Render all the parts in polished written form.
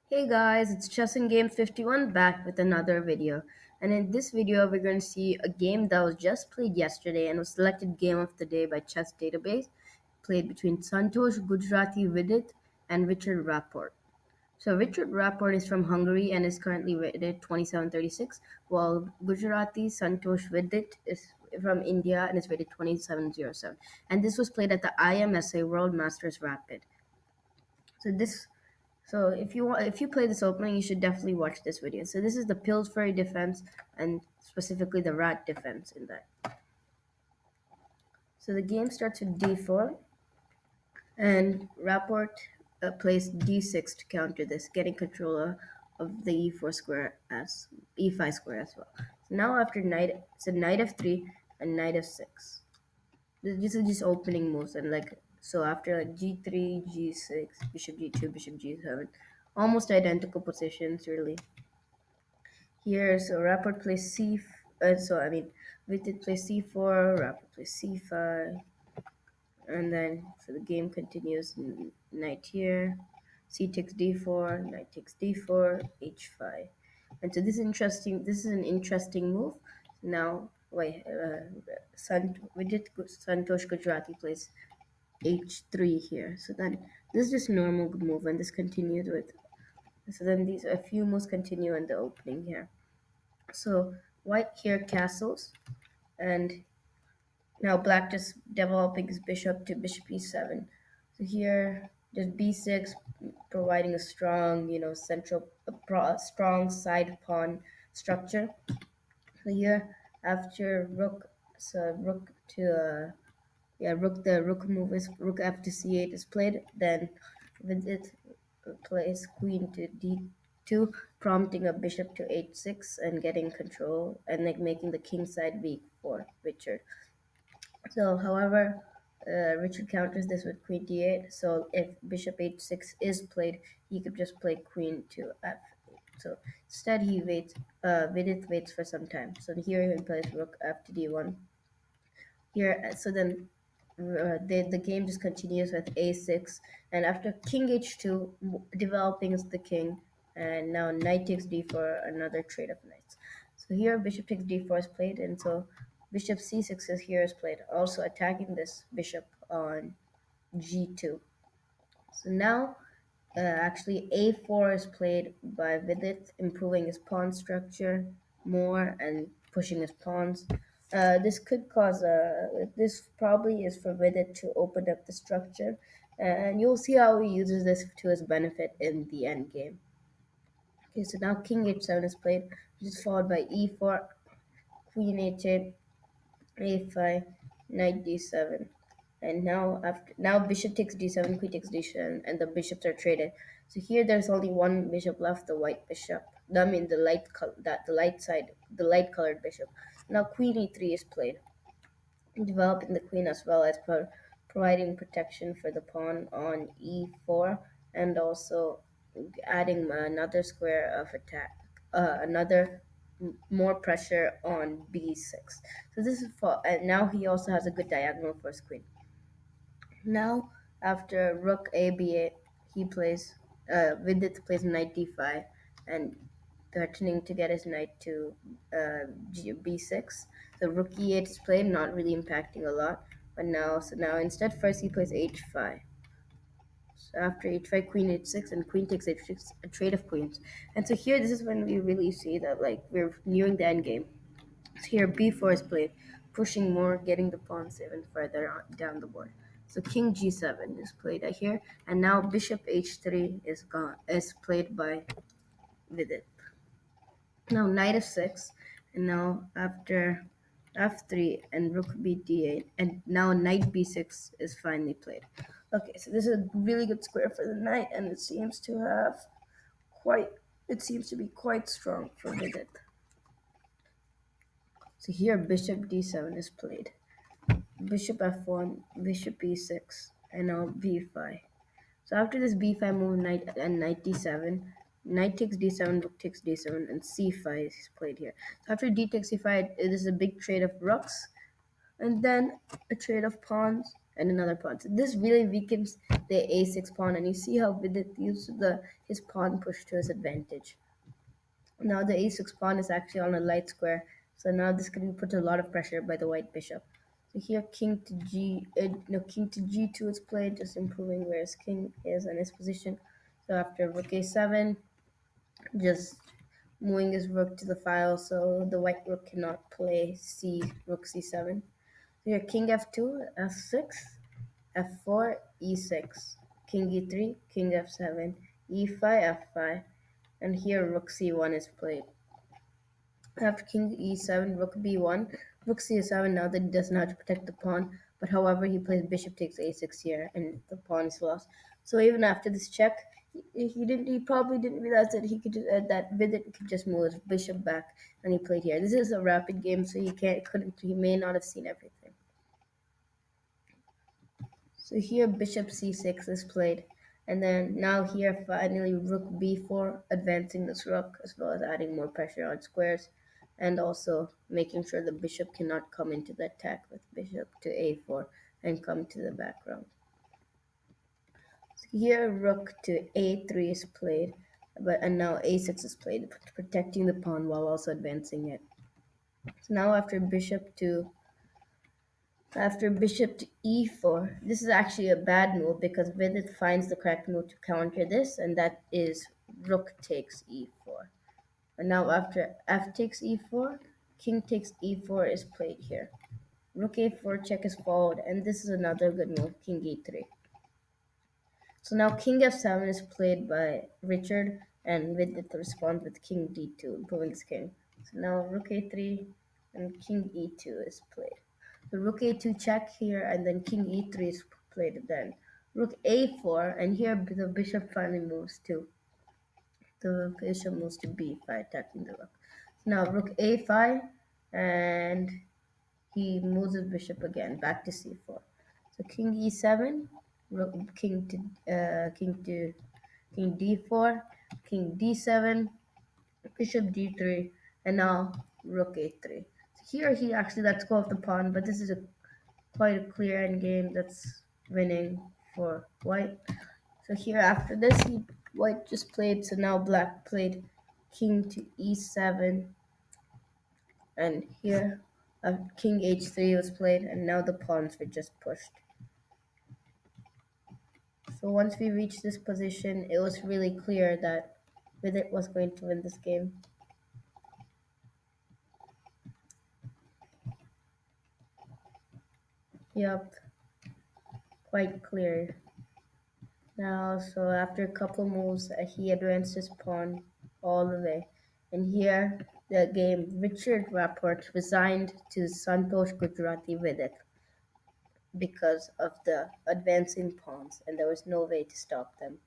Hey guys, it's Chess and Game 51 back with another video. And in this video, we're going to see a game that was just played yesterday and was selected Game of the Day by Chess Database, played between Santosh, Gujrathi, Vidit, and Richard Rapport. So Richard Rapport is from Hungary and is currently rated 2736, while Gujarati Santosh Vidit is from India and is rated 2707. And this was played at the IMSA World Masters Rapid. So this if you play this opening, you should definitely watch this video. So this is the Pillsbury defense and specifically the rat defense in that. So the game starts with d4 and Rapport plays d6 to counter this, getting control of the e4 square as e5 square as well. So now after knight, it's a knight f3 and knight f6. This is just opening moves and like so after like g3, g6, bishop g2, bishop g7, almost identical positions really. Here, so Rapport plays Vidit plays c4, Rapport plays c5, and then so the game continues. Knight here, c takes d4, knight takes d4, h5, and so this is interesting. This is an interesting move. Now, wait, Santosh Gujarati plays h3 here. So then this is just normal move, and this continues with. So then these a few moves continue in the opening here. So white here castles, and now black just developing his bishop to bishop e7. So here just b6, providing a strong, central, strong side pawn structure. So here after rook, so rook to rook move is rook f to c8 is played. Then with it plays queen to d2, prompting a bishop to h6 and getting control and like making the king side weak for Richard. So, however, Richard counters this with queen d8. So if bishop h6 is played, he could just play queen to f8. So instead, he waits. Vidit waits for some time. So here he plays rook f to d1. Here, so then the game just continues with a6, and after king h2, developing is the king, and now knight takes d4, another trade of knights. So here bishop takes d4 is played, and so bishop c6 is here is played, also attacking this bishop on g2. So now actually a4 is played by Vidit, improving his pawn structure more and pushing his pawns. This could cause this probably is for Vidit to open up the structure, and you'll see how he uses this to his benefit in the end game. Okay, so now king h7 is played, which is followed by e4, queen h8, a5, knight d7, and now bishop takes d7, queen takes d7, and the bishops are traded. So here there's only one bishop left, the white bishop. I mean the light colored bishop. Now queen e3 is played, developing the queen as well as providing protection for the pawn on e4, and also adding another square of attack, another more pressure on b6. So this is for, and now he also has a good diagonal for his queen. Now, after rook a b8, he plays, Vidit plays knight d5, and threatening to get his knight to b6. So rook e8 is played, not really impacting a lot. But now instead, first he plays h5. So after h5, queen h6, and queen takes h6, a trade of queens. And so here, this is when we really see that like we're nearing the end game. So here b4 is played, pushing more, getting the pawns even further down the board. So king g7 is played here, and now bishop h3 is played by Vidit. Now knight f6, and now after f3 and rook b d8, and now knight b6 is finally played. Okay, so this is a really good square for the knight, and it seems to be quite strong for Vidit. So here bishop d7 is played. Bishop f1, bishop e6, and now b5. So after this b5 move, knight d7, knight takes d7, rook takes d7, and c5 is played here. So after d takes c5, it is a big trade of rooks, and then a trade of pawns, and another pawn. So this really weakens the a6 pawn, and you see how Vidit used his pawn push to his advantage. Now the a6 pawn is actually on a light square, so now this can be put a lot of pressure by the white bishop. So here king to g2 is played, just improving where his king is in his position. So after rook a7, just moving his rook to the file, so the white rook cannot play rook c7. So here king f2, f6, f4, e6, king e3, king f7, e5, f5, and here rook c1 is played. After king e7, rook b1, rook c7. Now that he doesn't have to protect the pawn, but however he plays bishop takes a6 here, and the pawn is lost. So even after this check, he probably didn't realize that that Vidit could just move his bishop back, and he played here. This is a rapid game, so he may not have seen everything. So here bishop c6 is played, and then now here finally rook b4, advancing this rook as well as adding more pressure on squares, and also making sure the bishop cannot come into the attack with bishop to a4 and come to the background. So here rook to a3 is played, and now a6 is played, protecting the pawn while also advancing it. So now after bishop to e4, this is actually a bad move because Vidit finds the correct move to counter this, and that is rook takes e4. And now after f takes e4, king takes e4 is played here. Rook a4 check is followed, and this is another good move, king e3. So now king f7 is played by Richard, and Vidit responds with king d2, improving his king. So now rook a3 and king e2 is played. So rook a2 check here, and then king e3 is played then. Rook a4, and here the bishop finally moves to b5, attacking the rook. So now rook a5, and he moves his bishop again back to c4. So king e7, rook, king d4, king d7, bishop d3, and now rook a3. So here he actually lets go of the pawn, but this is quite a clear endgame that's winning for white. So here after this, white just played. So now black played king to e7, and here king h3 was played, and now the pawns were just pushed. So once we reached this position, it was really clear that Vidit was going to win this game. Yup, quite clear. Now, so after a couple moves, he advanced his pawn all the way. And here, the game, Richard Rapport resigned to Santosh Gujrathi Vidit because of the advancing pawns, and there was no way to stop them.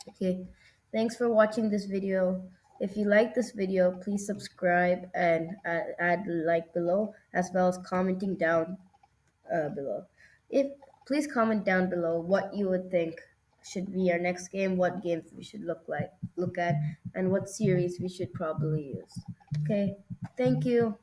Okay, thanks for watching this video. If you like this video, please subscribe and add like below, as well as commenting down below. If Please comment down below what you would think should be our next game, what games we should look at, and what series we should probably use. Okay, thank you.